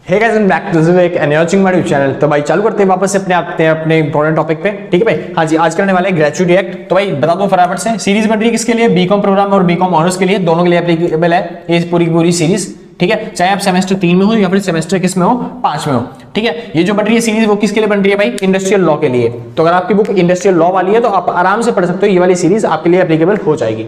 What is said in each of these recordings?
Hey guys, back to एक एनर्जिंग my channel. तो भाई चालू करते हैं वापस से अपने इंपॉर्टेंट टॉपिक पे। ठीक है भाई, हाँ जी, आज करने वाले ग्रेचुइटी एक्ट। तो भाई बता दो फटाफट से, सीरीज बन रही है किसके लिए? बीकॉम प्रोग्राम और बीकॉम ऑनर्स के लिए, दोनों के लिए एप्लीकेबल है ये पूरी सीरीज। ठीक है, चाहे आप सेमेस्टर 3 में हो या फिर सेमेस्टर किस में हो, 5 में हो। ठीक है, ये जो बन रही है सीरीज वो किसके लिए बन रही है भाई? इंडस्ट्रियल लॉ के लिए। तो अगर आपकी बुक इंडस्ट्रियल लॉ वाली है तो आप आराम से पढ़ सकते हो, ये वाली सीरीज आपके लिए एप्लीकेबल हो जाएगी।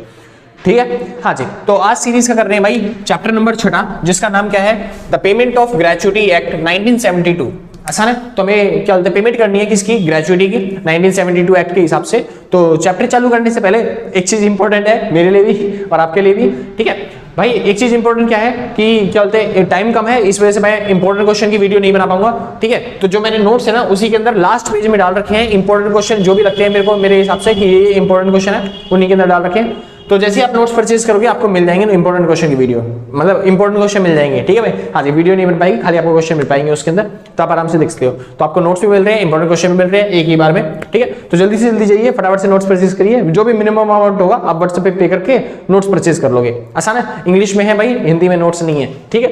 ठीक है, हाँ जी। तो आज सीरीज का कर रहे हैं भाई चैप्टर नंबर 6, जिसका नाम क्या है? The payment of gratuity act 1972। आसान है। तो हमें क्या बोलते हैं, पेमेंट करनी है किसकी? ग्रेचुइटी की, 1972 एक्ट के हिसाब से। तो चैप्टर चालू करने से पहले एक चीज इंपॉर्टेंट है मेरे लिए भी और आपके लिए भी। ठीक है भाई, एक चीज इंपॉर्टेंट क्या है कि क्या बोलते हैं, टाइम कम है, इस वजह से मैं इंपॉर्टेंट क्वेश्चन की वीडियो नहीं बना पाऊंगा। ठीक है, तो जो मैंने नोट्स है ना उसी के अंदर लास्ट पेज में डाल रखे हैं इंपॉर्टेंट क्वेश्चन जो भी लगते हैं मेरे हिसाब से कि ये इंपॉर्टेंट क्वेश्चन है, उन्हीं के अंदर डाल रखे हैं। तो जैसे ही आप नोट्स परचेज करोगे आपको मिल जाएंगे इंपॉर्टेंट क्वेश्चन की वीडियो, मतलब इंपॉर्टेंट क्वेश्चन मिल जाएंगे। ठीक है भाई, हाँ जी, वीडियो नहीं बन पाएगी, खाली आपको क्वेश्चन मिल पाएंगे उसके अंदर, तो आप आराम से देख सकते हो। तो आपको नोट्स भी मिल रहे हैं, इंपॉर्टेंट क्वेश्चन भी मिल रहे हैं एक ही बार में। ठीक है, तो जल्दी से जल्दी जाइए, फटाफट से नोट्स परचेज करिए। जो भी मिनिमम अमाउंट होगा आप व्हाट्सएप पे करके नोट्स परचेज कर लोगे। आसान है, इंग्लिश में है भाई, हिंदी में नोट्स नहीं है। ठीक है,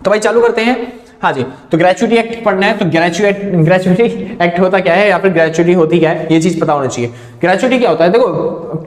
तो भाई चालू करते हैं। हाँ जी, तो ग्रेचुइटी एक्ट पढ़ना है। तो ग्रेचुइटी एक्ट होता क्या है या फिर ग्रेचुइटी होती क्या है, ये चीज पता होना चाहिए। ग्रेचुइटी क्या होता है? देखो,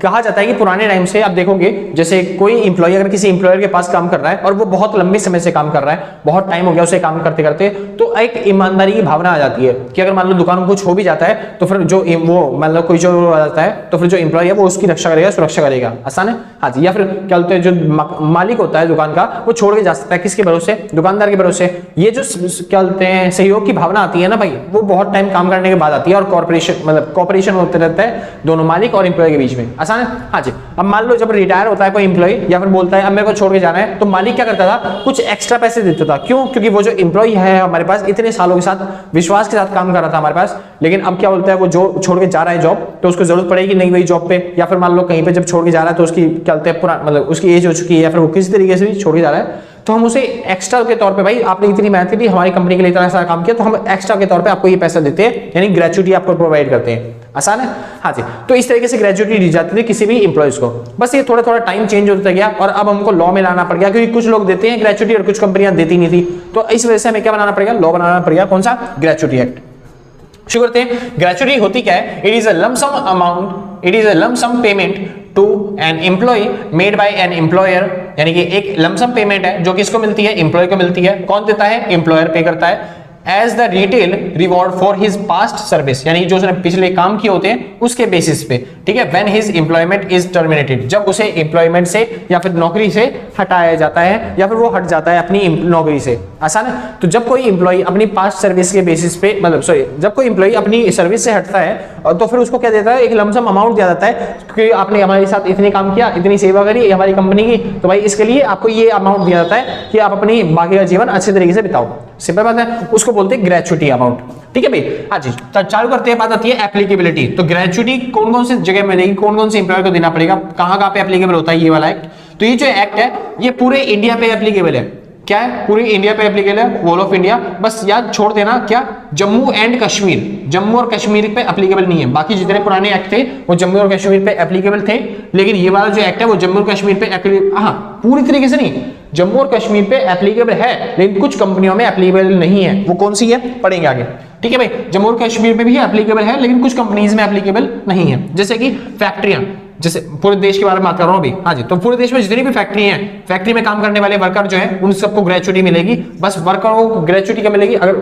कहा जाता है कि पुराने टाइम से आप देखोगे, जैसे कोई इंप्लॉय अगर किसी इंप्लॉयर के पास काम कर रहा है और वो बहुत लंबे समय से काम कर रहा है, बहुत टाइम हो गया उसे काम करते करते, तो एक ईमानदारी की भावना आ जाती है कि अगर मान लो दुकान में कुछ हो भी जाता है तो फिर जो वो मतलब कोई जो आ जाता है तो फिर जो इंप्लॉय है वो उसकी रक्षा करेगा, सुरक्षा करेगा। आसान है, हाँ जी। या फिर क्या बोलते हैं, जो मालिक होता है दुकान का वो छोड़ के जा सकता है किसके भरोसे? दुकानदार के भरोसे। ये जो क्या बोलते हैं सहयोग की भावना आती है ना भाई, वो बहुत टाइम काम करने के बाद आती है और कॉर्पोरेशन होते रहता है दोनों मालिक और इंप्लॉय के बीच में। आसान है, हाँ जी। अब मान लो जब रिटायर होता है कोई इंप्लॉय या फिर बोलता है अब मेरे को छोड़ के जाना है, तो मालिक क्या करता था? कुछ एक्स्ट्रा पैसे देता था। क्यों? क्योंकि वो जो इंप्लॉय है हमारे पास इतने सालों के साथ विश्वास के साथ काम कर रहा था हमारे पास, लेकिन अब क्या बोलता है वो जो छोड़ के जा रहा है जॉब, तो उसको जरूरत पड़ेगी नहीं वही जॉब पे, या फिर मान लो कहीं पे जब छोड़ के जा रहा है तो उसकी क्या बोलते हैं पूरा मतलब उसकी एज हो चुकी है या फिर वो किसी तरीके से भी छोड़ के जा रहा है, तो हम उसे एक्स्ट्रा के तौर पे, भाई आपने इतनी मेहनत की हमारी कंपनी के लिए इतना सारा काम किया, तो हम एक्स्ट्रा के तौर पे आपको ये पैसा देते हैं, यानी ग्रेचुइटी आपको प्रोवाइड करते हैं। आसान है, हाँ जी। तो इस तरीके से ग्रेचुइटी दी जाती थी किसी भी इंप्लॉयज को। बस ये थोड़ा थोड़ा टाइम चेंज होता गया और अब हमको लॉ में लाना पड़ गया, क्योंकि कुछ लोग देते हैं ग्रेचुइटी और कुछ कंपनियां देती नहीं थी, तो इस वजह से हमें क्या बनाना पड़ेगा? लॉ बनाना पड़ेगा। कौन सा? Gratuity act. शुरू करते हैं। ग्रेचुइटी होती क्या है? It is a lump sum amount, it is a lump sum payment to an employee made by an employer, यानी कि एक लमसम पेमेंट है जो किसको मिलती है? एम्प्लॉय को मिलती है। कौन देता है? एम्प्लॉयर पे करता है। As the retail reward for his past service, यानी जो उसने पिछले काम किए होते हैं उसके बेसिस पे। ठीक है, when his employment is terminated, जब उसे एम्प्लॉयमेंट से या फिर नौकरी से हटाया जाता है या फिर वो हट जाता है अपनी नौकरी से। आसान है। तो जब कोई एम्प्लॉय अपनी पास्ट सर्विस के बेसिस पे, मतलब सॉरी, जब कोई एम्प्लॉय अपनी सर्विस से हटता है तो फिर उसको क्या देता है? एक लमसम अमाउंट दिया जाता है, क्योंकि आपने हमारे साथ इतने काम किया, इतनी सेवा करी हमारी कंपनी की, तो भाई इसके लिए आपको ये अमाउंट दिया जाता है कि आप अपनी बाकी का जीवन अच्छे तरीके से बिताओ। सिंपल बात है, उसको बोलते हैं ग्रेचुइटी अमाउंट। ठीक है भाई, हाँ जी। तो चालू करते हैं, बात आती है एप्लीकेबिलिटी। तो ग्रेचुइटी कौन कौन सी जगह मिलेगी, कौन कौन से एम्प्लॉयर को देना पड़ेगा, कहां पे एप्लीकेबल होता है ये वाला एक्ट? तो ये जो एक्ट है ये पूरे इंडिया पे एप्लीकेबल है। क्या है? पूरी इंडिया पे एप्लीकेबल है, होल ऑफ इंडिया। बस याद छोड़ देना क्या, जम्मू एंड कश्मीर, जम्मू और कश्मीर पे एप्लीकेबल नहीं है। बाकी जितने पुराने एक्ट थे वो जम्मू और कश्मीर पे एप्लीकेबल थे, लेकिन ये वाला जो एक्ट है वो जम्मू और कश्मीर पे एप्लीकेबल, हाँ पूरी तरीके से नहीं, जम्मू और कश्मीर पे एप्लीकेबल है लेकिन कुछ कंपनियों में एप्लीकेबल नहीं है। वो कौन सी है पढ़ेंगे आगे। ठीक है भाई, जम्मू और कश्मीर में भी एप्लीकेबल है लेकिन कुछ कंपनीज में एप्लीकेबल नहीं है, जैसे कि फैक्ट्रियां, जैसे पूरे देश के बारे में बात कर रहा हूं अभी। हाँ जी, तो पूरे देश में जितनी भी फैक्ट्री हैं, फैक्ट्री में काम करने वाले वर्कर जो हैं उन सबको ग्रेचुइटी मिलेगी। बस वर्करों को ग्रेचुइटी क्या मिलेगी? अगर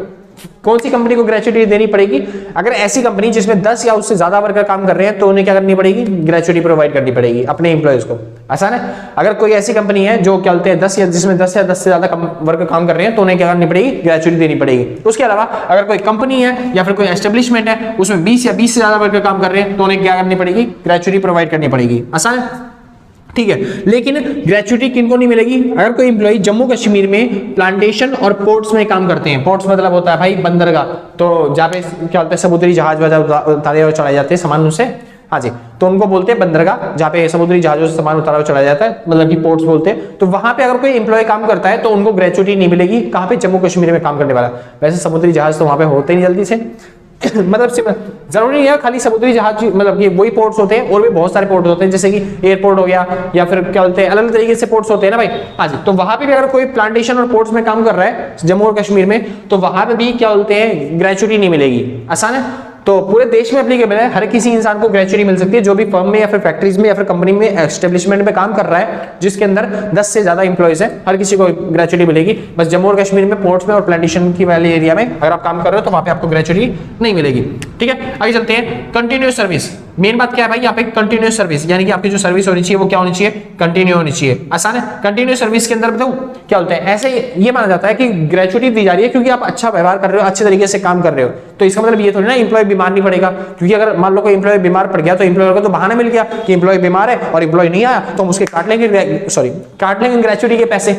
कौन सी कंपनी को ग्रेचुइटी देनी पड़ेगी? अगर ऐसी कंपनी जिसमें 10 या उससे ज्यादा वर्कर काम कर रहे हैं तो उन्हें क्या करनी पड़ेगी? ग्रेचुइटी प्रोवाइड करनी पड़ेगी अपने एम्प्लॉयज को। आसान है। अगर कोई ऐसी कंपनी है जो क्या बोलते हैं 10 या जिसमें 10 से ज्यादा वर्कर काम कर रहे हैं तो उन्हें क्या करनी पड़ेगी? ग्रेचुइटी देनी पड़ेगी। उसके अलावा अगर कोई कंपनी है या फिर कोई एस्टेब्लिशमेंट है उसमें 20 या 20 से ज्यादा वर्कर काम कर रहे हैं तो उन्हें क्या करनी पड़ेगी? ग्रेचुइटी प्रोवाइड करनी पड़ेगी। आसान है, ठीक है। लेकिन ग्रेचुइटी किनको नहीं मिलेगी? अगर कोई एम्प्लॉय जम्मू कश्मीर में प्लांटेशन और पोर्ट्स में काम करते हैं। पोर्ट्स मतलब होता है भाई बंदरगाह, तो जहाँ पे क्या बोलते हैं समुद्री जहाज उतारे और चढ़ाए जाते हैं सामान उनसे, हाँ जी, तो उनको बोलते हैं बंदरगाह, जहाँ पे समुद्री जहाजों से सामान उतारा और चढ़ाया जाता है, मतलब कि पोर्ट्स बोलते हैं। तो वहां पे अगर कोई एम्प्लॉय काम करता है तो उनको ग्रेचुइटी नहीं मिलेगी। कहाँ पे? जम्मू कश्मीर में काम करने वाला। वैसे समुद्री जहाज तो वहां पे होते नहीं जल्दी से, मतलब जरूरी नहीं है खाली समुद्री जहाज, मतलब कि वही पोर्ट्स होते हैं, और भी बहुत सारे पोर्ट्स होते हैं, जैसे कि एयरपोर्ट हो गया या फिर क्या बोलते हैं अलग अलग तरीके से पोर्ट्स होते हैं ना भाई। हाँ जी, तो वहां पे भी अगर कोई प्लांटेशन और पोर्ट्स में काम कर रहा है जम्मू और कश्मीर में, तो वहां पे भी क्या बोलते हैं ग्रेचुटी नहीं मिलेगी। आसान है, तो पूरे देश में एप्लीकेबल है, हर किसी इंसान को ग्रेचुटी मिल सकती है जो भी फर्म में या फिर फैक्ट्रीज में या फिर कंपनी में एस्टेब्लिशमेंट में काम कर रहा है जिसके अंदर 10 से ज्यादा इंप्लॉइज है, हर किसी को ग्रेचुटी मिलेगी। बस जम्मू और कश्मीर में पोर्ट्स में और प्लांटेशन की वाले एरिया में अगर आप काम कर रहे हो तो वहां पे आपको ग्रेचुटी नहीं मिलेगी। ठीक है, आगे चलते हैं। कंटिन्यूअस सर्विस, मेन बात क्या है भाई यहाँ पे, कंटिन्यूअस सर्विस, यानी कि आपकी जो सर्विस होनी चाहिए वो क्या होनी चाहिए, कंटिन्यू होनी चाहिए। आसान है, कंटिन्यूअस सर्विस के अंदर बताऊं क्या बोलते हैं, ऐसे ये माना जाता है कि ग्रेचुटी दी जा रही है क्योंकि आप अच्छा व्यवहार कर रहे हो, अच्छे तरीके से काम कर रहे हो। तो इसका मतलब ये थोड़ी ना इंप्लॉय बीमार नहीं पड़ेगा, क्योंकि अगर मान लो कोई इंप्लॉय बीमार पड़ गया तो इंप्लॉयर को तो बहाना मिल गया कि इंप्लॉय बीमार है और इंप्लॉय नहीं आया, तो हम उसके काट लेंगे ग्रेचुटी के पैसे।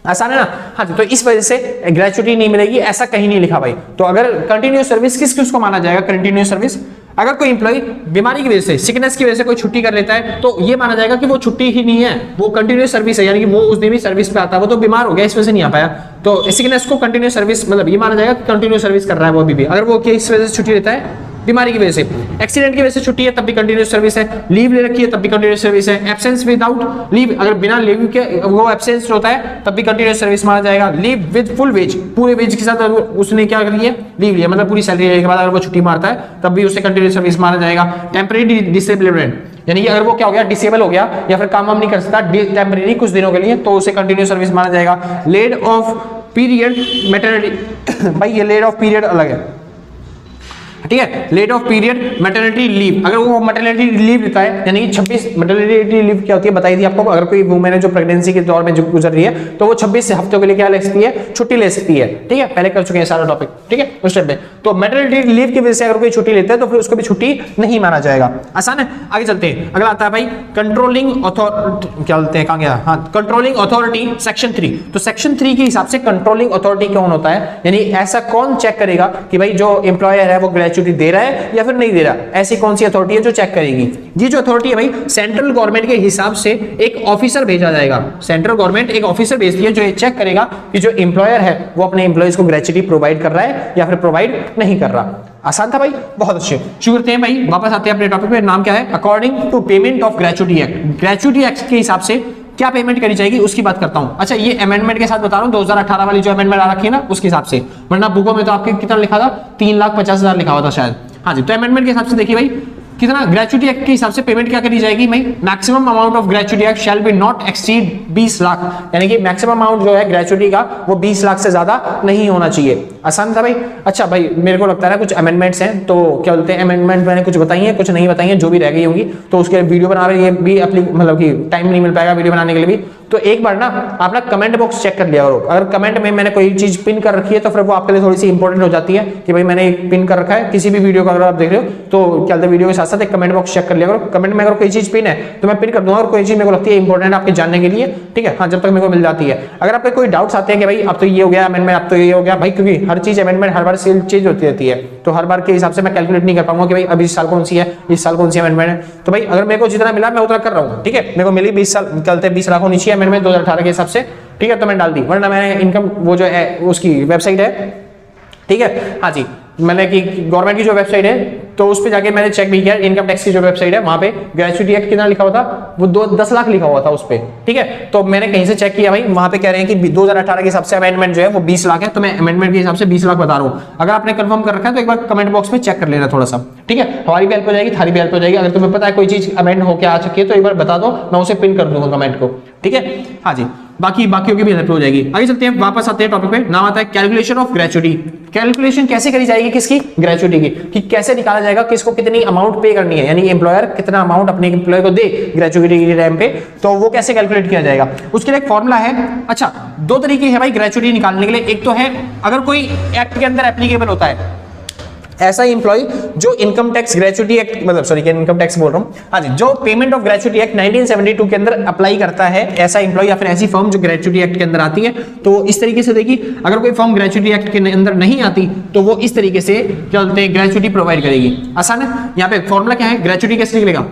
आसान है ना। हाँ जी, तो इस वजह से ग्रेचुटी नहीं मिलेगी, ऐसा कहीं नहीं लिखा भाई। तो अगर कंटिन्यूअस सर्विस किस किस को माना जाएगा कंटिन्यूअस सर्विस, अगर कोई इंप्लॉय बीमारी की वजह से, सिकनेस की वजह से कोई छुट्टी कर लेता है तो ये माना जाएगा कि वो छुट्टी ही नहीं है, वो कंटिन्यूअस सर्विस है, यानी कि वो उस दिन भी सर्विस पे आता है, वो तो बीमार हो गया इस वजह से नहीं आ पाया, तो सिकनेस को कंटिन्यूअस सर्विस, मतलब ये माना जाएगा कि कंटिन्यूअस सर्विस कर रहा है वो अभी भी। अगर वो इस वजह से छुट्टी लेता है, बीमारी की वजह से, एक्सीडेंट की वजह से छुट्टी है तब भी कंटिन्यूअस सर्विस है, लीव ले रखी है तब भी कंटिन्यूअस सर्विस है, एब्सेंस विदाउट लीव, अगर बिना लीव के वो एब्सेंस होता है तब भी कंटिन्यूअस सर्विस माना जाएगा। लीव विद फुल वेज, पूरे वेज के साथ उसने क्या कर लिया, लीव लिया, मतलब पूरी सैलरी लेने के बाद अगर वो छुट्टी मारता है तब भी उसे कंटिन्यूअस सर्विस माना जाएगा। टेम्परेरी डिसेबल्ड, यानी कि अगर वो क्या हो गया, डिसेबल हो गया या फिर काम वाम नहीं कर सकता टेम्परेरी कुछ दिनों के लिए, तो उसे कंटिन्यूअस सर्विस माना जाएगा। लेड ऑफ पीरियड मैटरनिटी, भाई ये लेड ऑफ पीरियड अलग है, ठीक है, let off period maternity leave, अगर वो मैटरनिटी लीव लेता है, यानी कि 26 मैटरनिटी लीव क्या होती है बताई थी आपको, अगर कोई वुमेन है जो प्रेगनेंसी के दौर में जो गुजर रही है तो वो 26 हफ्तों के लिए क्या ले सकती है, छुट्टी ले सकती है। ठीक है, पहले कर चुके हैं सारा टॉपिक, ठीक है उस टाइम पे। तो मैटरनिटी लीव की वजह से अगर कोई छुट्टी लेता है तो फिर उसको भी छुट्टी नहीं माना जाएगा। आसान है, आगे चलते हैं। अगला आता है भाई कंट्रोलिंग अथॉरिटी, क्या बोलते हैं, कहां गया, हाँ, कंट्रोलिंग अथॉरिटी सेक्शन 3। तो सेक्शन 3 के हिसाब से कंट्रोलिंग अथॉरिटी कौन होता है, यानी ऐसा कौन चेक करेगा कि भाई जो एम्प्लॉयर है वो ग्रेचुटी दे रहा है या फिर नहीं दे रहा, ऐसी कौन सी अथॉरिटी है जो चेक करेगी। ये जो अथॉरिटी है भाई, सेंट्रल गवर्नमेंट के हिसाब से एक ऑफिसर भेजा जाएगा, सेंट्रल गवर्नमेंट एक ऑफिसर भेजती है जो ये चेक करेगा कि जो एम्प्लॉयर है वो अपने एम्प्लॉइज को ग्रेचुटी प्रोवाइड कर रहा है या फिर प्रोवाइड नहीं कर रहा। आसान था भाई, बहुत अच्छे। शुरू करते हैं भाई, वापस आते हैं अपने टॉपिक पे। नाम क्या है, according to payment of gratuity act, gratuity act के हिसाब से क्या पेमेंट करी जाएगी उसकी बात करता हूं। अच्छा, ये अमेंडमेंट के साथ बता रहा हूं, 2018 वाली जो अमेंडमेंट आ रखी है ना उसके हिसाब से, वरना बुकों में तो आपके कितना लिखा था, 3,50,000 लिखा हुआ था शायद। हाँ जी, तो अमेंडमेंट के हिसाब से देखिए भाई कितना ग्रेचुटी एक्ट के हिसाब से पेमेंट क्या करी जाएगी भाई, maximum amount of gratuity act shall be not exceed 20 lakh, यानी कि मैक्सिमम अमाउंट जो है ग्रेचुटी का वो 20 लाख से ज्यादा नहीं होना चाहिए। आसान था भाई। अच्छा भाई, मेरे को लगता है ना कुछ अमेंडमेंट्स हैं, तो क्या बोलते हैं अमेंडमेंट मैंने कुछ बताई है, कुछ नहीं बताई है, जो भी रह गई होंगी तो उसके वीडियो बना रहे भी मतलब कि टाइम नहीं मिल पाएगा वीडियो बनाने के लिए भी। तो एक बार ना आप ना कमेंट बॉक्स चेक कर लिया करो, अगर कमेंट में मैंने कोई चीज पिन कर रखी है तो फिर वो आपके लिए थोड़ी सी इंपॉर्टेंट हो जाती है कि भाई मैंने एक पिन कर रखा है किसी भी वीडियो का, अगर आप देख रहे हो तो क्या बोलते हैं वीडियो के साथ साथ एक कमेंट बॉक्स चेक कर लिया करो। कमेंट में अगर कोई चीज पिन है तो मैं पिन कर दूंगा, और कोई चीज मेरे को लगती है इंपॉर्टेंट आपके जानने के लिए, ठीक है, हाँ, जब तक मेरे को मिल जाती है। अगर आपके कोई डाउट्स आते हैं कि भाई अब तो ये हो गया अमेंडमेंट, अब तो ये हो गया भाई, क्योंकि हर चीज अमेंडमेंट हर बार चेंज होती रहती है, तो हर बार के हिसाब से मैं कैलकुलेट नहीं कर पाऊंगा कि भाई अभी इस साल कौन सी है, इस साल कौन सी अमेंडमेंट है। तो भाई अगर मेरे को जितना मिला मैं उतना कर रहा हूँ, ठीक है, मेरे को मिली 20 साल चलते 20 लाख होनी चाहिए अमेंडमेंट 2018 के हिसाब से, ठीक है, तो मैंने डाल दी, वरना मैंने इनकम वो जो है उसकी वेबसाइट है, ठीक है, हाँ जी, मैंने कि गवर्नमेंट की जो वेबसाइट है तो उस पे जाके मैंने चेक भी किया, इनकम टैक्स की जो वेबसाइट है वहां पे ग्रेचुटी एक्ट कितना लिखा हुआ था, वो 10 लाख लिखा हुआ था उस पे, ठीक है। तो मैंने कहीं से चेक किया भाई, वहां पे कह रहे हैं कि 2018 के हिसाब से अमेंडमेंट जो है वो 20 लाख है, तो मैं अमेंडमेंट के हिसाब से 20 लाख बता रहा हूं। अगर आपने कंफर्म कर रखा है तो एक बार कमेंट बॉक्स में चेक कर लेना थोड़ा सा, ठीक है, हमारी भी हेल्प हो जाएगी, थारी भी हेल्प हो जाएगी। अगर तुम्हें पता है कोई चीज अमेंड होकर आ चुकी है तो एक बार बता दो, मैं उसे पिन कर दूंगा कमेंट को, ठीक है, हाँ जी, बाकियों की भी हेल्प हो जाएगी। आगे चलते हैं, वापस आते हैं टॉपिक पे। नाम आता है कैलकुलेशन ऑफ ग्रेचुटी। कैलकुलेशन कैसे करी जाएगी किसकी, ग्रेचुटी की, कि कैसे निकाला जाएगा किसको कितनी अमाउंट पे करनी है, यानी एम्प्लॉयर कितना अमाउंट अपने एम्प्लॉय को दे ग्रेचुटी के टाइम पे, तो वो कैसे कैलकुलेट किया जाएगा उसके लिए एक फॉर्मूला है। अच्छा, दो तरीके हैं भाई ग्रेचुटी निकालने के लिए, एक तो है अगर कोई एक्ट के अंदर एप्लीकेबल होता है, ऐसा एम्प्लॉय जो इनकम टैक्स ग्रेचुटी एक्ट, मतलब सॉरी इनकम टैक्स बोल रहा हूं, हाँ जी, जो पेमेंट ऑफ ग्रेचुटी एक्ट 1972 के अंदर अप्लाई करता है, ऐसा एम्प्लॉय या फिर ऐसी फर्म जो ग्रेचुटी एक्ट के अंदर आती है, तो इस तरीके से देखिए, अगर कोई फर्म ग्रेचुटी एक्ट के अंदर नहीं आती तो वो इस तरीके से क्या बोलते हैं ग्रेचुटी प्रोवाइड करेगी। आसान है, यहाँ पे फॉर्मूला क्या है, ग्रेचुटी कैसे निकलेगा,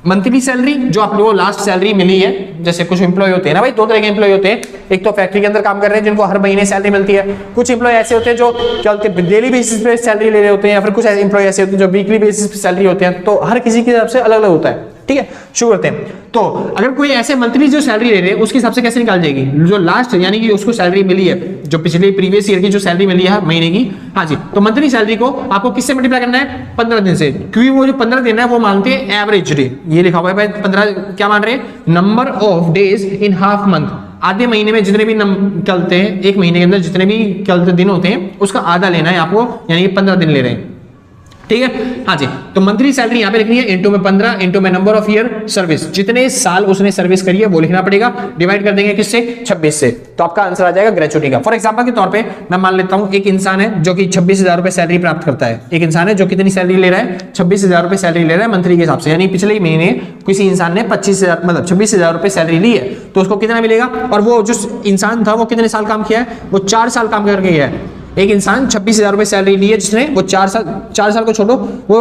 मंथली सैलरी जो आप लोगों को लास्ट सैलरी मिली है, जैसे कुछ एम्प्लॉय होते हैं ना भाई, दो तरह के एम्प्लॉय होते हैं, एक तो फैक्ट्री के अंदर काम कर रहे हैं जिनको हर महीने सैलरी मिलती है, कुछ एम्प्लॉय ऐसे होते हैं जो क्या बोलते हैं डेली बेसिस पे सैलरी ले रहे होते हैं, या फिर कुछ एम्प्लॉय ऐसे होते हैं जो वीकली बेसिस पे सैलरी होते हैं। तो हर किसी के हिसाब से अलग अलग होता है, ठीक है। शुरू करते हैं। तो अगर कोई ऐसे मंथली जो सैलरी ले रहे हैं उसके हिसाब से कैसे निकाल जाएगी, जो लास्ट यानी कि उसको सैलरी मिली है, जो पिछले प्रीवियस ईयर की जो सैलरी मिली है महीने की, हाँ जी, तो मंथली सैलरी को आपको किससे मल्टीप्लाई करना है, 15 दिन से, क्योंकि वो जो 15 दिन है वो मानते हैं एवरेज डे। ये लिखा हुआ है भाई 15 क्या मान रहे हैं, number of days in half month, आधे महीने में जितने भी चलते हैं, एक महीने के अंदर जितने भी चलते दिन होते हैं उसका आधा लेना है आपको, यानी कि 15 दिन ले रहे हैं, ठीक है। हाँ जी, तो मंथली सैलरी यहां पे लिखनी है इनटू में 15 इनटू में नंबर ऑफ ईयर सर्विस, जितने साल उसने सर्विस करी है वो लिखना पड़ेगा, डिवाइड कर देंगे किससे, 26 से, तो आपका आंसर आ जाएगा ग्रेचुइटी का। फॉर एग्जांपल के तौर पे मैं मान लेता हूं एक इंसान है जो कि 26,000 रुपए सैलरी प्राप्त करता है, एक इंसान है जो कितनी सैलरी ले रहा है, 26,000 रुपए सैलरी ले रहा है मंथली के हिसाब से, यानी पिछले महीने किसी इंसान ने 25,000 मतलब 26,000 रुपए सैलरी ली है, तो उसको कितना मिलेगा, और वो जो इंसान था वो कितने साल काम किया है, वो 4 साल काम करके गया है। एक इंसान 26,000 रुपए सैलरी ली है जिसने, वो 4 साल को छोड़ो, वो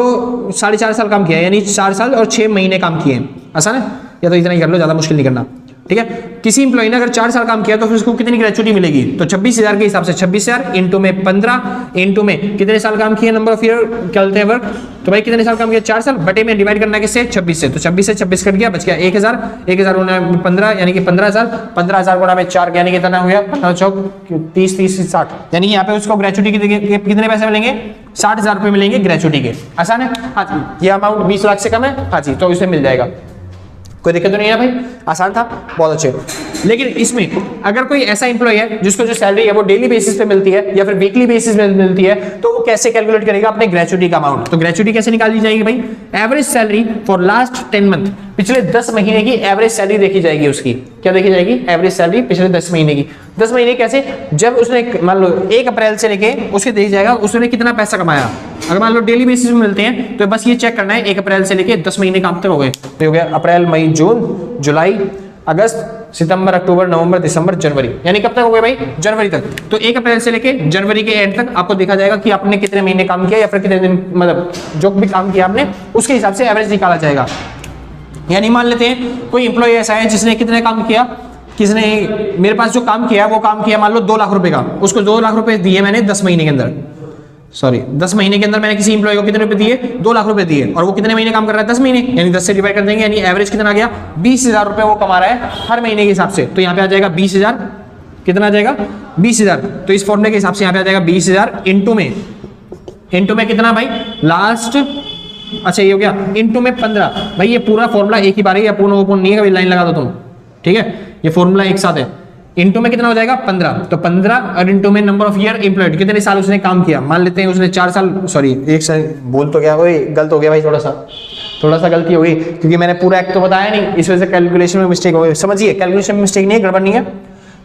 4.5 साल काम किया है, यानी 4 साल और 6 महीने काम किए हैं। आसान है, या तो इतना ही कर लो, ज्यादा मुश्किल नहीं करना, ठीक है। किसी इंप्लॉय ने अगर 4 साल काम किया तो फिर उसको कितनी ग्रेचुइटी मिलेगी, तो 26,000 के हिसाब से 26,000 इंटू में 15 इंटू में कितने साल काम किए, नंबर ऑफ ईयर क्या बोलते हैं वर्क, तो भाई कितने साल काम किया, 4 साल, बटे में डिवाइड करना किससे, 26 से, तो 26 से 26 कट गया, बच गया 1,000, 1,000 गुना 15 यानी कि 15,000, 15,000 गुना में 4 यानी कितना हो गया, 15 चौक 30, 30 60, यानी यहाँ पे उसको ग्रेचुइटी कितने पैसे मिलेंगे, 60,000 रुपए मिलेंगे ग्रेचुइटी के। आसान है, हाँ जी, ये अमाउंट 20 लाख से कम है, हाँ जी, तो इसे मिल जाएगा, कोई दिक्कत तो नहीं है भाई, आसान था, बहुत अच्छे। लेकिन इसमें अगर कोई ऐसा एम्प्लॉय है जिसको जो सैलरी है वो डेली बेसिस पे मिलती है या फिर वीकली बेसिस पे मिलती है, तो वो कैसे कैलकुलेट करेगा अपने ग्रेचुइटी का अमाउंट, तो ग्रेचुइटी कैसे निकाली जाएगी भाई, average salary for last 10 month, पिछले 10 महीने की एवरेज सैलरी देखी जाएगी उसकी, क्या देखी जाएगी, एवरेज सैलरी पिछले 10 महीने की। 10 महीने कैसे, जब उसने मान लो 1 अप्रैल से लेके उसके देखा जाएगा उसने कितना पैसा कमाया, अगर मान लो डेली बेसिस में मिलते हैं तो बस ये चेक करना है 1 अप्रैल से लेके 10 महीने कब तक हो गए, तो हो गया अप्रैल मई जून जुलाई अगस्त सितंबर अक्टूबर नवंबर दिसंबर जनवरी, यानी कब तक हो गए भाई, जनवरी तक। तो 1 अप्रैल से लेके जनवरी के एंड तक आपको देखा जाएगा कि आपने कितने महीने काम किया या फिर कितने दिन, मतलब जो भी काम किया आपने उसके हिसाब से एवरेज निकाला जाएगा। यानी मान लेते हैं कोई एम्प्लॉय ऐसा है जिसने कितने काम किया, किसने मेरे पास जो काम किया वो काम किया मान लो 2 लाख रुपए का, उसको 2 लाख रुपए दिए मैंने 10 महीने के अंदर, सॉरी 10 महीने के अंदर मैंने किसी एम्प्लॉय को कितने रुपए दिए, 2 लाख रुपए दिए, और वो कितने महीने काम कर रहा है, 10 महीने, यानी 10 से डिवाइड कर देंगे, यानी एवरेज कितना आ गया, 20,000 रुपए वो कमा रहा है हर महीने के हिसाब से, तो यहाँ पे आ जाएगा 20,000, कितना आ जाएगा 20,000, तो इस फॉर्मूले के हिसाब से यहाँ पे आ जाएगा 20,000 इंटू में कितना भाई लास्ट, अच्छा ये हो गया इंटू में 15, भाई ये पूरा फॉर्मूला एक ही बार है, पूर्ण ओपन नहीं है, कभी लाइन लगा दो तुम, ठीक है, ये फॉर्मूला एक साथ है, इंटू में कितना हो जाएगा 15, तो 15 और इंटू में नंबर ऑफ ईयर एम्प्लॉयड, कितने साल उसने काम किया, मान लेते हैं उसने 4 साल, सॉरी एक साल बोल तो गया, गलत हो गया भाई, थोड़ा सा गलती हो गई, क्योंकि मैंने पूरा एक्ट तो बताया नहीं, इस वजह से कैलकुलेशन में मिस्टेक हो गई, समझिए कैलकुलेशन में मिस्टेक नहीं है, गड़बड़ नहीं है।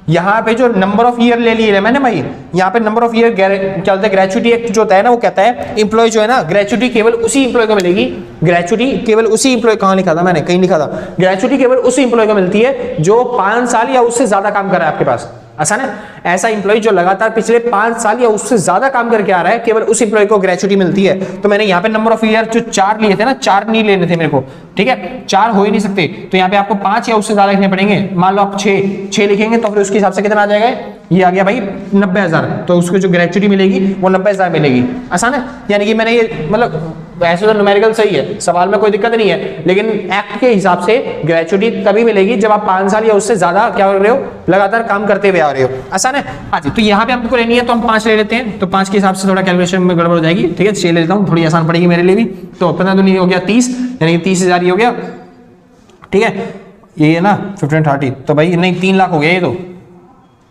यहाँ पे जो नंबर ऑफ ईयर ले लिए मैंने भाई, यहाँ पे नंबर ऑफ ईयर क्या बोलते हैं, ग्रेचुइटी एक्ट जो होता है ना, वो कहता है एम्प्लॉय जो है ना, ग्रेचुइटी केवल उसी एम्प्लॉय को मिलेगी, ग्रेचुइटी केवल उसी एम्प्लॉय, कहाँ लिखा था मैंने, कहीं लिखा था, ग्रेचुइटी केवल उसी एम्प्लॉय को मिलती है जो 5 साल या उससे ज्यादा काम कर रहा है आपके पास। आसान है, ऐसा एम्प्लॉय जो लगातार पिछले 5 साल या उससे ज्यादा काम करके आ रहा है, केवल उस एम्प्लॉय को ग्रेचुइटी मिलती है। तो मैंने यहाँ पे नंबर ऑफ ईयर जो 4 लिए थे ना, 4 नहीं लेने थे मेरे को, ठीक है, 4 हो ही नहीं सकते, तो यहाँ पे आपको 5 या उससे ज्यादा लिखने पड़ेंगे। मान लो आप 6 लिखेंगे तो फिर उसके हिसाब से कितना आ जाएगा, ये आ गया भाई 90,000, तो उसको जो ग्रेचुइटी मिलेगी वो 90,000 मिलेगी। आसान है, यानी कि मैंने ये मतलब ऐसे तो न्यूमेरिकल सही है, सवाल में कोई दिक्कत नहीं है, लेकिन एक्ट के हिसाब से ग्रेचुइटी तभी मिलेगी जब आप 5 साल या उससे ज्यादा क्या कर रहे हो, लगातार काम करते हुए आ रहे हो। आसान है, हाँ जी, तो यहाँ पे आपको लेनी है तो हम 5 ले लेते हैं, तो 5 के हिसाब से थोड़ा कैलकुलेशन में गड़बड़ हो जाएगी, ठीक है, 6 ले लेता हूँ, थोड़ी आसान पड़ेगी मेरे लिए भी। तो 15 दूनी हो गया 30, यानी 30,000 हो गया, ठीक है, ये है ना 15 30, तो भाई नहीं 3 लाख हो गया, ये तो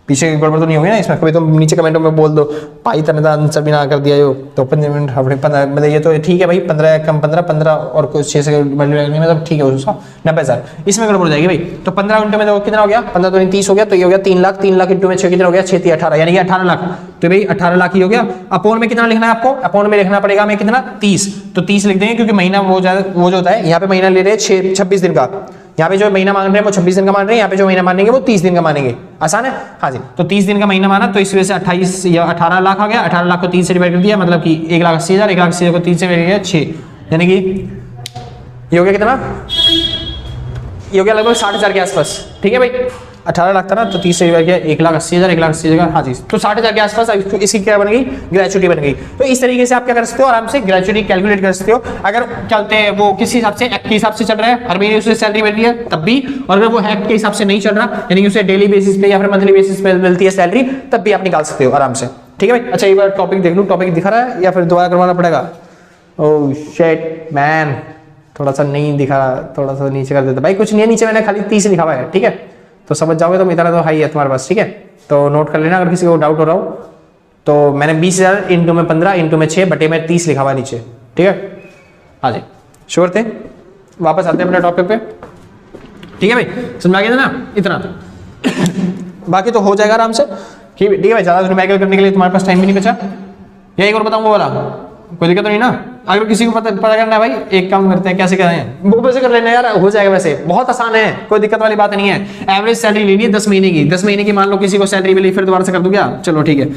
पीछे गड़बड़ तो नहीं होगी ना इसमें, कभी तो नीचे कमेंटों में बोल दो पाई तने आंसर भी ना कर दिया यो, तो 15 मिनट 15 मतलब ये तो ठीक है भाई, 15 कम 15 और कुछ 6 से मल्टीप्लाई मतलब ठीक है उसका 90,000, इसमें गड़बड़ हो जाएगी भाई। तो 15 घंटे में तो कितना हो गया, 15 तो 30 हो गया, तो ये हो गया 3 लाख, 3 लाख इंटू में 6 कितना हो गया, 6 3 18, यानी कि 18 लाख, तो भाई 18 लाख ही हो गया। अपोन में कितना लिखना है आपको, अपोन में लिखना पड़ेगा हमें कितना 30, तो 30 लिख देंगे, क्योंकि महीना वो जो होता है, यहाँ पे महीना ले रहे हैं 26 दिन का, यहाँ पे जो महीना मांग रहे हैं वो 26 दिन का मान रहे हैं, यहाँ पे जो महीना मानेंगे वो 30 दिन का मानेंगे। आसान है, हाँ जी, तो 30 दिन का महीना माना, तो इस वजह से 28 या 18 लाख आ गया, 18 लाख को 30 से डिवाइड कर दिया, मतलब कि 1,80,000, 1,80,000 को 30 से डिवाइड किया 6, यानी कि ये हो गया कितना ये हो गया लगभग 60,000 के आसपास, ठीक है भाई। 18 लाख था ना, तो 30 से डिवाइड किया 1,80,000, 1,80,000, हाँ जी, तो 60,000 के आसपास इसकी क्या बन गई, ग्रेचुटी बन गई। तो इस तरीके से आप क्या कर सकते हो, आराम से ग्रेचुटी कैलकुलेट कर सकते हो। अगर चलते हैं वो किस हिसाब से, एक्ट के हिसाब से चल रहा है, हर महीने उसे सैलरी मिल रही है तब भी, और अगर वो एक्ट के हिसाब से नहीं चल रहा, यानी कि उसे डेली बेसिस पे या फिर मंथली बेसिस पे मिलती है सैलरी, तब भी आप निकाल सकते हो आराम से, ठीक है भाई। अच्छा, एक बार टॉपिक देख लूं, टॉपिक दिखा रहा है या फिर दोबारा करवाना पड़ेगा। ओह शिट मैन, थोड़ा सा नहीं दिखा, थोड़ा सा नीचे कर देता भाई, कुछ नहीं है नीचे, मैंने खाली 30 लिखा हुआ है, ठीक है, तो समझ जाओगे। तो इतना तो हाई है तुम्हारे पास, ठीक है, तो नोट कर लेना अगर किसी को डाउट हो रहा हो। तो मैंने 20,000 इंटू में 15 इंटू में 6 बटे में 30 लिखा हुआ नीचे, ठीक है। हाँ जी, श्योर थे। वापस आते हैं अपने टॉपिक पे, ठीक है भाई, समझ आ गया था ना इतना। बाकी तो हो जाएगा आराम से, ठीक है भाई। ज्यादा न्यूमेरिकल करने के लिए तुम्हारे पास टाइम भी नहीं बचा। या एक और बताऊँ वो वाला, कोई दिक्कत तो नहीं ना? अगर किसी को पता करना है भाई, एक काम करते हैं, कैसे कर रहे हैं, वो वैसे कर लेना यार, हो जाएगा, वैसे बहुत आसान है, कोई दिक्कत वाली बात नहीं है। एवरेज सैलरी लेनी है 10 महीने की, 10 महीने की मान लो किसी को सैलरी मिली, फिर दोबारा से कर दूं क्या? चलो ठीक है,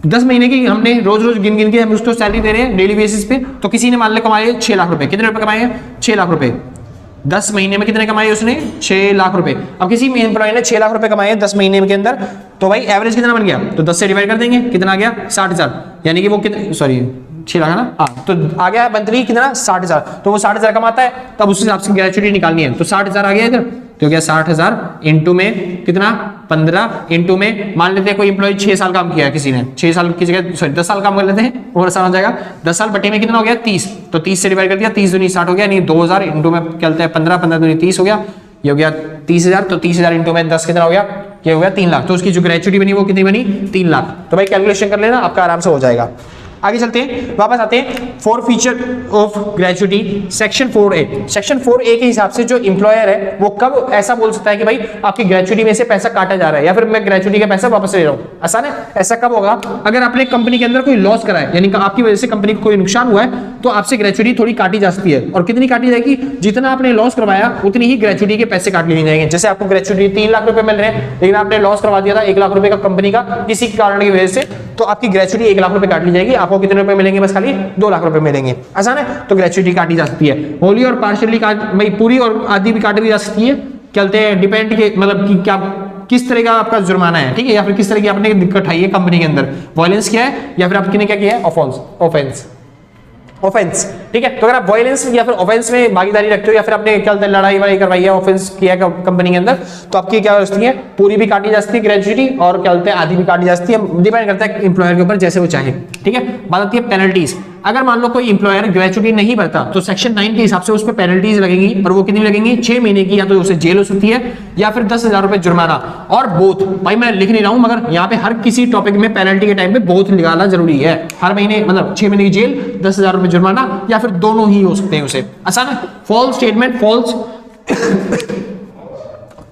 10 महीने की हमने रोज रोज गिन गिन के हम उसको सैलरी दे रहे हैं डेली बेसिस पे। तो किसी ने मान लो कमाए 6 लाख रुपए, कितने रुपए कमाए? 6 लाख रुपए। 10 महीने में कितने कमाए उसने? 6 लाख रुपए। अब किसी एम्प्लॉय ने 6 लाख रुपए कमाए 10 महीने के अंदर, तो भाई एवरेज कितना बन गया? तो 10 से डिवाइड कर देंगे, कितना आ गया? 60,000। यानी कि वो कितने, सॉरी 6 लाख है ना, हाँ, तो आ गया मंथली कितना? 60,000। तो वो 60,000 कमाता है, तब उस हिसाब से ग्रेचुटी निकालनी है। तो 60,000 आ गया इधर, तो क्या 60,000 इंटू में कितना? 15 इंटू में, मान लेते हैं कोई एम्प्लॉय 6 साल काम किया है किसी ने, 6 साल की जगह सॉरी 10 साल काम कर लेते हैं, और आसान हो जाएगा। 10 साल बटे में कितना हो गया? 30। तो 30 से डिवाइड कर दिया, 30 दूनी 60 हो गया, यानी 2,000 इंटू में चलते हैं 15, 15 दूनी 30 हो गया, ये हो गया 30,000। तो 30,000 इंटू में 10 कितना हो गया? ये हो गया 3 लाख। तो उसकी जो ग्रेचुटी बनी वो कितनी बनी? 3 लाख। तो भाई कैलकुलेशन कर लेना, आपका आराम से हो जाएगा। आगे चलते हैं, वापस आते हैं। 4 feature of gratuity, section 4A। Section 4A के हिसाब से जो इंप्लॉयर है वो कब ऐसा बोल सकता है कि भाई आपकी ग्रेचुटी में से पैसा काटा जा रहा है, या फिर मैं ग्रेचुटी का पैसा वापस ले रहा हूं? आसान है, ऐसा कब होगा? अगर आपने कंपनी के अंदर कोई लॉस करा है, यानी आपकी वजह से कंपनी को कोई नुकसान हुआ है, तो आपसे ग्रेचुटी थोड़ी काटी जा सकती है। और कितनी काटी जाएगी? जितना आपने लॉस करवाया उतनी ही ग्रेचुटी के पैसे काट लिए जाएंगे। जैसे आपको ग्रेचुटी 3 लाख रुपए मिल रहे हैं, लेकिन आपने लॉस करवा दिया था 1 लाख रुपए का कंपनी का किसी कारण की वजह से, तो आपकी ग्रेचुटी 1 लाख रुपए काट ली जाएगी। आपको कितने रुपए मिलेंगे? बस खाली 2 लाख रुपए मिलेंगे। आसान है, तो ग्रेचुटी काटी जा सकती है। होली और पार्शियली भाई पूरी और आधी भी काटी जा सकती है, चलते हैं डिपेंड के, मतलब कि क्या किस तरह का आपका जुर्माना है, ठीक है, या फिर किस तरह की आपने दिक्कत आई है कंपनी के अंदर, वायलेंस किया है या फिर आपने क्या किया है? ऑफेंस, ठीक है। तो अगर आप वायलेंस या फिर ऑफेंस में भागीदारी रखते हो, या फिर आपने क्या लड़ाई वड़ाई करवाई है, ऑफेंस किया है कंपनी के अंदर, तो आपकी क्या होती है? पूरी भी काटी जा सकती है ग्रेचुटी, और क्या बोलते हैं आधी भी काटी जा सकती है, डिपेंड करता है एम्प्लॉयर के ऊपर, जैसे वो चाहे, ठीक है। बात आती है पेनल्टीज। अगर मान लो कोई एम्प्लॉयर ग्रेचुटी नहीं भरता, तो सेक्शन 9 के हिसाब से उस पर पेनल्टीज लगेंगी, और वो कितनी लगेंगी? 6 महीने की, या तो उसे जेल हो सकती है या फिर 10,000 रुपए जुर्माना, और बोथ। भाई मैं लिख नहीं रहा हूं, मगर यहाँ पे हर किसी टॉपिक में पेनल्टी के टाइम पे बोथ निकालना जरूरी है। हर महीने मतलब 6 महीने की जेल, 10,000 रुपए जुर्माना, या फिर दोनों ही हो सकते हैं उसे। आसान है। फॉल्स स्टेटमेंट,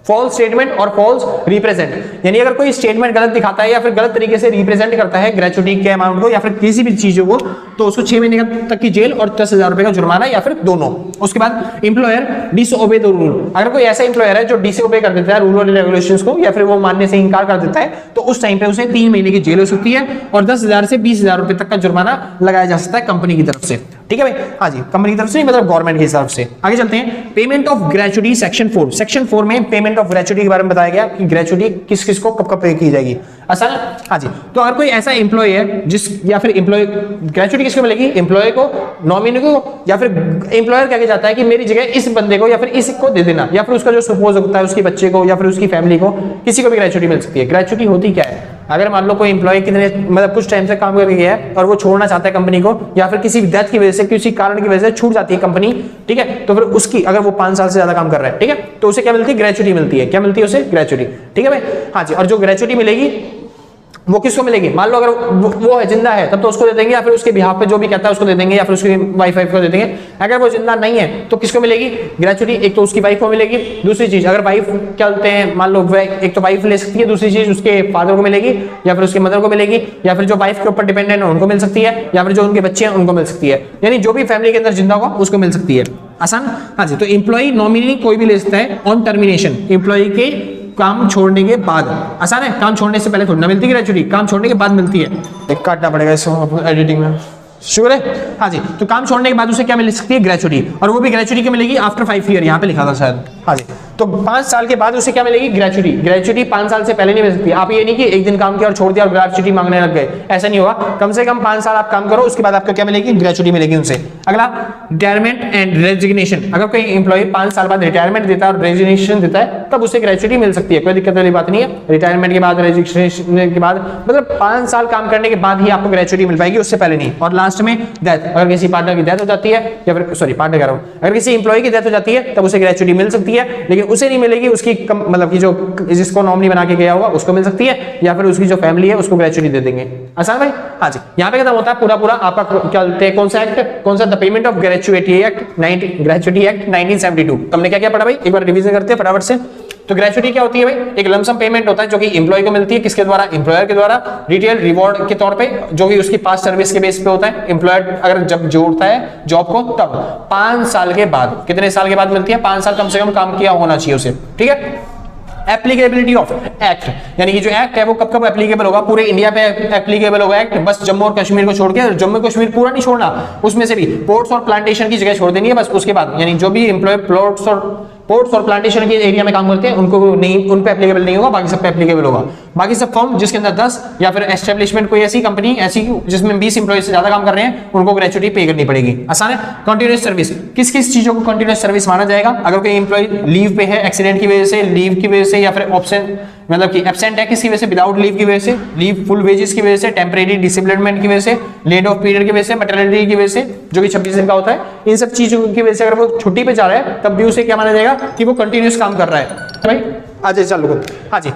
फॉल्स स्टेटमेंट और फॉल्स रिप्रेजेंट, यानी अगर कोई स्टेटमेंट गलत दिखाता है या फिर गलत तरीके से रिप्रेजेंट करता है ग्रेचुटी के अमाउंट को या फिर किसी भी चीजों को, तो उसको 6 महीने तक की जेल और 10,000 रुपए का जुर्माना, या फिर दोनों। उसके बाद इंप्लॉयर डिसओबे द रूल। अगर कोई ऐसा इंप्लॉयर है जो डिसओबे कर देता है रूल और रेगुलेशंस को, या फिर वो मानने से इनकार कर देता है, तो उस टाइम पे उसे 3 महीने की जेल हो सकती है, और 10,000 से 20,000 रुपए तक का जुर्माना लगाया जा सकता है कंपनी की तरफ से, ठीक है भाई। हाँ जी, कंपनी की तरफ से, मतलब गवर्नमेंट की तरफ से। आगे चलते हैं, payment of gratuity section 4। Section 4 में पेमेंट ऑफ ग्रेचुटी के बारे में बताया गया कि ग्रेचुटी किस किस को कब कब पे की जाएगी। आसान है। हाँ जी, तो अगर कोई ऐसा एम्प्लॉय है जिस, या फिर एम्प्लॉय, ग्रेचुटी किसको मिलेगी? एम्प्लॉय को, नॉमिनी को, या फिर एम्प्लॉयर क्या जाता है कि मेरी जगह इस बंदे को या फिर इसको दे देना, या फिर उसका जो सपोज होता है उसके बच्चे को या फिर उसकी फैमिली को, किसी को भी ग्रेचुटी मिल सकती है। ग्रेचुटी होती क्या है? अगर मान लो कोई एम्प्लॉय कितने मतलब कुछ टाइम से काम करके गया है और वो छोड़ना चाहता है कंपनी को, या फिर किसी डेथ की वजह से, किसी कारण की वजह से छूट जाती है कंपनी, ठीक है, तो फिर उसकी, अगर वो 5 साल से ज्यादा काम कर रहा है, ठीक है, तो उसे क्या मिलती है? ग्रेचुटी मिलती है। क्या मिलती है उसे? ग्रेचुटी, ठीक है भाई। हाँ जी, और जो ग्रेचुटी मिलेगी वो किसको मिलेगी? मान लो अगर वो है जिंदा है तब तो उसको दे देंगे, या फिर उसके बिहाफ पे जो भी कहता है उसको दे देंगे, या फिर उसकी वाइफ को दे देंगे। अगर वो जिंदा नहीं है तो किसको मिलेगी ग्रेचुटी? एक तो उसकी वाइफ को मिलेगी, दूसरी चीज अगर वाइफ चलते हैं, मान लो एक तो वाइफ ले सकती है, दूसरी चीज उसके फादर को मिलेगी, या फिर उसके मदर को मिलेगी, या फिर जो वाइफ के ऊपर डिपेंडेंट है उनको मिल सकती है, या फिर जो उनके बच्चे हैं उनको मिल सकती है, यानी जो भी फैमिली के अंदर जिंदा होगा उसको मिल सकती है। आसान। हाँ जी, तो एम्प्लॉय नॉमिनी कोई भी ले सकता है ऑन टर्मिनेशन, एम्प्लॉय के काम छोड़ने के बाद। आसान है, काम छोड़ने से पहले थोड़ी ना मिलती ग्रेचुटी, काम छोड़ने के बाद मिलती है। काटना पड़ेगा इसको एडिटिंग में, शुक्र है। हाँ जी, तो काम छोड़ने के बाद उसे क्या मिल सकती है? ग्रेचुटी, और वो भी ग्रेचुटी क्या मिलेगी? आफ्टर 5 ईयर, यहाँ पे लिखा था शायद। हाँ जी, तो 5 साल के बाद उसे क्या मिलेगी, ग्रेचुटी। ग्रेचुटी 5 साल से पहले नहीं मिल सकती। आप ये नहीं कि एक दिन काम किया और छोड़ दिया और ग्रेचुटी मांगने लग गए, ऐसा नहीं होगा। कम से कम 5 साल आप काम करो, उसके बाद आपको क्या मिलेगी, ग्रेचुटी मिलेगी उनसे। अगला रिटायरमेंट एंड रेजिग्नेशन। अगर कोई एम्प्लॉय 5 साल बाद रिटायरमेंट देता है और रेजिग्नेशन देता है तब उसे ग्रेचुटी मिल सकती है, कोई दिक्कत वाली बात नहीं है। रिटायरमेंट के बाद, रेजिग्नेशन के बाद, मतलब 5 साल काम करने के बाद ही आपको ग्रेचुटी मिल पाएगी, उससे पहले नहीं। और लास्ट में डेथ, अगर किसी पार्टनर की डेथ हो जाती है या फिर सॉरी पार्टनर कह रहा हूं, अगर किसी एम्प्लॉय की डेथ हो जाती है तब उसे ग्रेचुटी मिल सकती है, लेकिन उसे नहीं मिलेगी, उसकी मतलब कि जो जिसको नॉमिनी बना के गया होगा उसको मिल सकती है, या फिर उसकी जो फैमिली है उसको ग्रेचुटी दे देंगे। आसान भाई? हाँ जी। यहाँ पे खत्म होता है पूरा आपका क्या बोलते हैं, कौन सा एक्ट, कौन सा, the payment of gratuity act 1972। हमने क्या क्या पढ़ा भाई, एक बार रिवीजन करते हैं फटाफट से। तो ग्रेचुटी क्या होती है भाई, एक लमसम पेमेंट होता है जो कि एम्प्लॉय को मिलती है, किसके द्वारा, एम्प्लॉयर के द्वारा, डिटेल रिवॉर्ड के तौर पे, जो कि उसकी पास्ट सर्विस के बेस पे होता है। एम्प्लॉयर अगर जब जोड़ता है जॉब को तब 5 साल के बाद, कितने साल के बाद मिलती है, 5 साल कम से कम काम किया होना चाहिए उसे, ठीक है। एप्लीकेबिलिटी ऑफ एक्ट, यानी कि जो एक्ट है वो कब कब एप्लीकेबल होगा, पूरे इंडिया पे एप्लीकेबल होगा एक्ट, बस जम्मू और कश्मीर को छोड़ के। जम्मू कश्मीर पूरा नहीं छोड़ना, उसमें से भी पोर्ट्स और प्लांटेशन की जगह छोड़ देनी है बस। उसके बाद यानी जो भी एम्प्लॉय पोर्ट्स और प्लांटेशन के एरिया में काम करते हैं उनको नहीं, उन पे एप्लीकेबल नहीं होगा, बाकी सब पे एप्लीकेबल होगा। बाकी सब फर्म जिसके अंदर 10 या फिर एस्टेब्लिशमेंट कोई ऐसी कंपनी ऐसी जिसमें 20 एम्प्लॉय से ज्यादा काम कर रहे हैं उनको ग्रेचुटी पे करनी पड़ेगी। आसान है। कंटिन्यूअस सर्विस, किस किस चीजों को कंटिन्यूअस सर्विस माना जाएगा, अगर कोई एम्प्लॉय लीव पे है, एक्सीडेंट की वजह से, लीव की वजह से, या फिर ऑप्शन मतलब कि एब्सेंट है किसी वजह से, विदाउट लीव की वजह से, लीव फुल वेजेस की वजह से, टेम्परेरी डिसेबलमेंट की वजह से, लेड ऑफ पीरियड की वजह से, मैटरनिटी की वजह से, जो कि 26 दिन का होता है, इन सब चीजों की वजह से अगर वो छुट्टी पे जा रहा है तब भी उसे क्या माना जाएगा कि वो कंटिन्यूअस काम कर रहा है भाई। आज चालू। हाँ जी।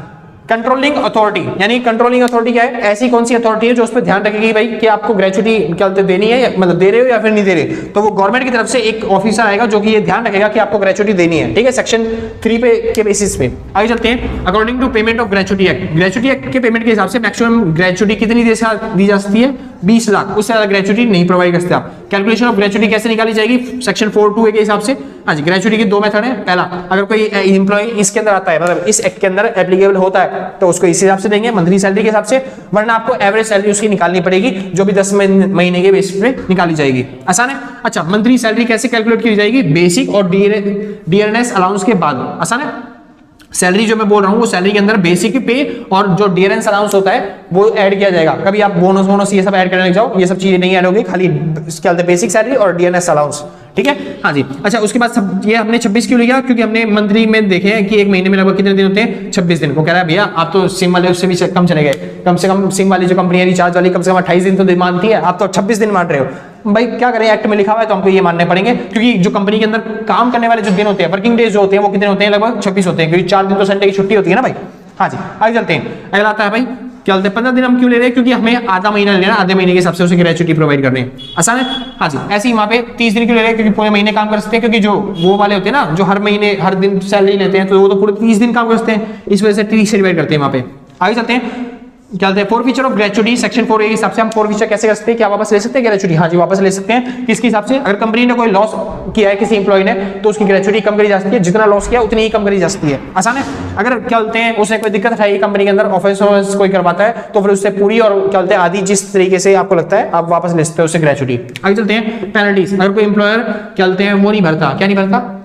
कंट्रोलिंग अथॉरिटी, यानी कंट्रोलिंग अथॉरिटी क्या है, ऐसी कौन सी अथॉरिटी है जो उस पर ध्यान रखेगी भाई कि आपको ग्रेचुटी क्या देनी है, मतलब दे रहे हो या फिर नहीं दे रहे। तो वो गवर्नमेंट की तरफ से एक ऑफिसर आएगा जो कि ये ध्यान रखेगा कि आपको ग्रेचुटी देनी है, ठीक है, सेक्शन 3 पे के बेसिस पे। आगे चलते हैं। According to payment of gratuity act, gratuity act के पेमेंट के हिसाब से मैक्सिमम ग्रेचुटी कितनी दी जा सकती है, 20 लाख, उससे ज्यादा ग्रेचुटी नहीं प्रोवाइड करते आप। कैलकुलेशन ऑफ ग्रेचुटी कैसे निकाली जाएगी, सेक्शन 4(2) के हिसाब से। हाँ जी। ग्रेचुटी के 2 मेथड है। पहला, अगर कोई एम्प्लॉय इसके अंदर आता है, मतलब इस एक्ट के अंदर एप्लीकेबल होता है तो उसको इस हिसाब से देंगे, मंथली सैलरी के हिसाब से, वरना आपको एवरेज सैलरी उसकी निकालनी पड़ेगी जो भी 10 महीने के बेसिस पे निकाली जाएगी। आसान है। अच्छा, मंथली सैलरी कैसे कैलकुलेट की जाएगी, बेसिक और डियरनेस अलाउंस के बाद। आसान है। सैलरी जो मैं बोल रहा हूं वो सैलरी के अंदर बेसिक पे और जो डियरेंस अलाउंस होता है वो ऐड किया जाएगा। कभी आप बोनस ये सब ऐड करने लग जाओ, ये सब चीजें नहीं ऐड होगी, खाली क्या बोलते हैं बेसिक सैलरी और डियरेंस अलाउंस, ठीक है। हाँ जी। अच्छा, उसके बाद सब ये हमने 26 क्यों लिया, क्योंकि हमने मंथली में देखे हैं कि एक महीने में लगभग कितने दिन होते हैं, 26 दिन। को कह रहा है भैया आप तो सिम वाले उससे भी कम चले गए, कम से कम सिम वाली जो कंपनी है रिचार्ज वाली कम से कम 28 दिन तो मानती है, आप तो 26 दिन मान रहे हो। भाई क्या करें, एक्ट में लिखा हुआ है तो हमको ये मानने पड़ेंगे, क्योंकि जो कंपनी के अंदर काम करने वाले जो दिन होते हैं, वर्किंग डेज जो होते हैं वो कितने होते हैं, लगभग 26 होते हैं, क्योंकि 4 दिन तो संडे की छुट्टी होती है ना भाई। हाँ जी। आगे चलते हैं। अगला आता है भाई क्या बोलते हैं, 15 दिन हम क्यों ले रहे हैं, क्योंकि हमें आधा महीना लेना, आधे महीने के हिसाब से उसे ग्रेचुटी प्रोवाइड करनी है। आसान है। हाँ जी। ऐसे ही वहां पे 30 दिन क्यों ले रहे हैं, क्योंकि पूरे महीने काम कर सकते हैं, क्योंकि जो वो वाले होते हैं ना जो हर महीने हर दिन सैलरी लेते हैं तो वो तो पूरे 30 दिन काम कर सकते हैं, इस वजह से 30 से डिवाइड करते हैं वहां पे। आगे चलते हैं। क्या बोलते हैं, forfeiture of gratuity, section 4(a) के हिसाब से हम फोरफीचर कैसे कर सकते हैं, क्या वापस ले सकते हैं ग्रेचुटी। हाँ जी, वापस ले सकते हैं। किसके हिसाब से, अगर कंपनी ने कोई लॉस किया है किसी एम्प्लॉय ने तो उसकी ग्रेचुटी कम करी जा सकती है, जितना लॉस किया उतनी ही कम करी जा सकती है। आसान है। अगर क्या बोलते हैं उसने कोई दिक्कत उठाई कंपनी के अंदर, ऑफेंस कोई करवाता है तो फिर उससे पूरी और क्या बोलते हैं आधी जिस तरीके से आपको लगता है आप वापस ले सकते हो उससे ग्रेचुटी। आगे चलते हैं। पेनल्टीज, अगर कोई एम्प्लॉयर क्या बोलते हैं वो नहीं भरता, क्या नहीं भरता,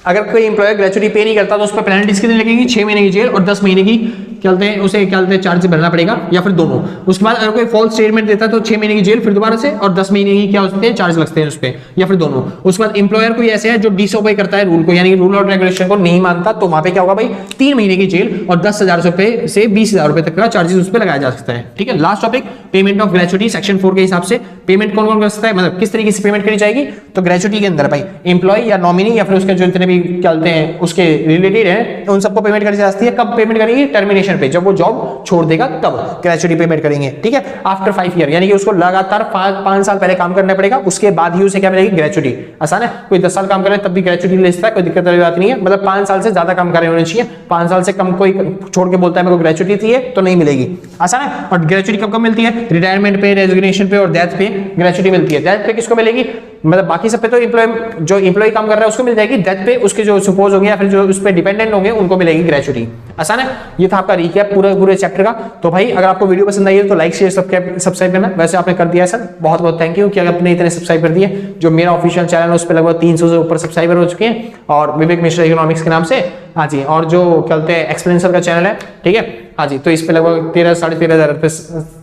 अगर कोई एम्प्लॉयर ग्रेचुटी पे नहीं करता तो उस पर पेनल्टीज कितनी लगेगी, 6 महीने की जेल और 10 महीने की क्या बोलते हैं उसे क्या बोलते हैं चार्ज भरना पड़ेगा, या फिर दोनों। उसके बाद अगर कोई फॉल्स स्टेटमेंट देता है तो 6 महीने की जेल फिर दोबारा से और 10 महीने की क्या होते हैं चार्ज लगते हैं उस पर, या फिर दोनों। उसके बाद एम्प्लॉयर कोई ऐसे है जो डिसओबे करता है रूल को, यानी रूल और रेगुलेशन को नहीं मानता, तो वहां पे क्या होगा भाई 3 महीने की जेल और 10,000 रुपए से 20,000 रुपए तक का चार्जेस उस पर लगाया जा सकता है। ठीक है। Last topic, payment of gratuity, section 4 के हिसाब से पेमेंट कौन कौन कर सकता है, मतलब किस तरीके से पेमेंट करी जाएगी। तो ग्रेचुटी के अंदर भाई एम्प्लॉय या नॉमिनी या फिर उसके जो जितने भी क्या बोलते हैं उसके रिलेटेड है उन सबको पेमेंट करी जा सकती है। कब पेमेंट करेंगे, टर्मिनेशन पे, जब वो जॉब छोड़ देगा तब ग्रेचुटी पेमेंट करेंगे। ठीक है। आफ्टर 5 ईयर, यानी कि उसको लगातार 5 साल पहले काम करना पड़ेगा, उसके बाद ही उसे क्या मिलेगी ग्रेचुटी। आसान है। कोई 10 साल काम करे तब भी ग्रेचुटी ले सकता है, कोई दिक्कत वाली बात नहीं है। मतलब 5 साल से ज्यादा काम करे होने चाहिए, 5 साल से कम कोई छोड़ के बोलता है मेरे को ग्रेचुटी चाहिए तो नहीं मिलेगी। आसान है। और ग्रेचुटी कब कब मिलती है, रिटायरमेंट पे, रेजिग्नेशन पे और डेथ पे ग्रेचुटी मिलती है। डेथ पे किसको मिलेगी, मतलब बाकी सब पे तो एम्प्लॉय जो एम्प्लॉय काम कर रहा है उसको मिल जाएगी, डेथ पे उसके जो सपोज होंगे या फिर जो उस पर डिपेंडेंट होंगे उनको मिलेगी ग्रेचुइटी। आसान है, ये था आपका रिकैप पूरे चैप्टर का। तो भाई अगर आपको वीडियो पसंद आई है तो लाइक शेयर सब्सक्राइब करना। वैसे आपने कर दिया है सर, बहुत बहुत थैंक यू कि आपने इतने सब्सक्राइब कर दिए। जो मेरा ऑफिशियल चैनल है उस पर लगभग 300 से ऊपर सब्सक्राइबर हो चुके हैं, और विवेक मिश्रा इकोनॉमिक्स के नाम से। हाँ जी, और जो कहते हैं एक्सप्लेनेसर का चैनल है, ठीक है, हाँ जी, तो इस पे लगभग 13-13,500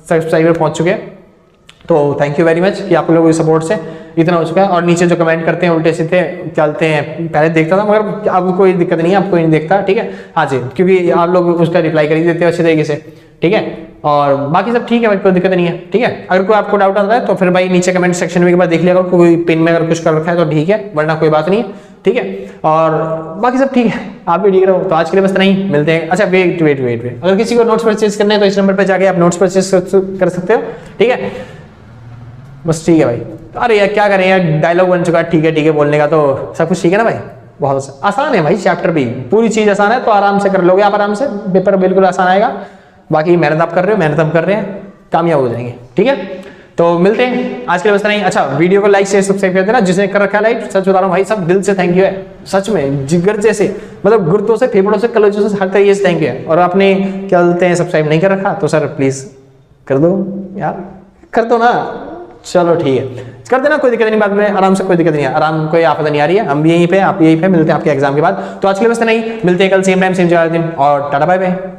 सब्सक्राइबर पहुंच चुके हैं। तो थैंक यू वेरी मच कि आप लोगों के सपोर्ट से इतना हो चुका है। और नीचे जो कमेंट करते हैं उल्टे सीधे चलते हैं, पहले देखता था मगर अब कोई दिक्कत नहीं है, अब कोई नहीं देखता, ठीक है, हाँ जी, क्योंकि आप लोग उसका रिप्लाई कर ही देते हो अच्छे तरीके से, ठीक है, और बाकी सब ठीक है भाई, कोई दिक्कत नहीं है, ठीक है। अगर कोई आपको डाउट आता है तो फिर भाई नीचे कमेंट सेक्शन में एक बार देख लिया अगर कोई पिन में अगर कुछ कर रखा है तो ठीक है, वरना कोई बात नहीं है, ठीक है, और बाकी सब ठीक है, आप भी ठीक रहो। तो आज के लिए बस नहीं, मिलते हैं। अच्छा वेट, अगर किसी को नोट्स परचेज करने हैं तो इस नंबर पर जाके आप नोट्स परचेज कर सकते हो, ठीक है, बस ठीक है भाई। अरे यार क्या करें यार, डायलॉग बन चुका है, ठीक है बोलने का, तो सब कुछ ठीक है ना भाई, बहुत आसान है भाई, चैप्टर भी पूरी चीज आसान है, तो आराम से कर लोगे आप, आराम से पेपर बिल्कुल आसान आएगा। बाकी मेहनत आप कर रहे हो, मेहनत हम कर रहे हैं, कामयाब हो जाएंगे, ठीक है। तो मिलते हैं, आज के लिए बस नहीं। अच्छा, वीडियो को लाइक शेयर सब्सक्राइब कर देना जिसने कर रखा है लाइक, सच बता रहा हूँ भाई, सब दिल से थैंक यू है, सच में जिगर जैसे, मतलब गुर्दों से, फेफड़ों से, कलेजों से, हर तरीके से थैंक यू है। और आपने क्या बोलते हैं सब्सक्राइब नहीं कर रखा तो सर प्लीज कर दो यार, कर दो ना, चलो ठीक है, कर देना, कोई दिक्कत नहीं, बाद में आराम से, कोई दिक्कत नहीं है, आराम, कोई आफत नहीं आ रही है, हम भी यहीं पे, आप यहीं पे, मिलते हैं आपके एग्जाम के बाद। तो आज के लिए बस नहीं, मिलते हैं कल सेम टाइम सेम जगह दिन, और टाटा बाय बाय।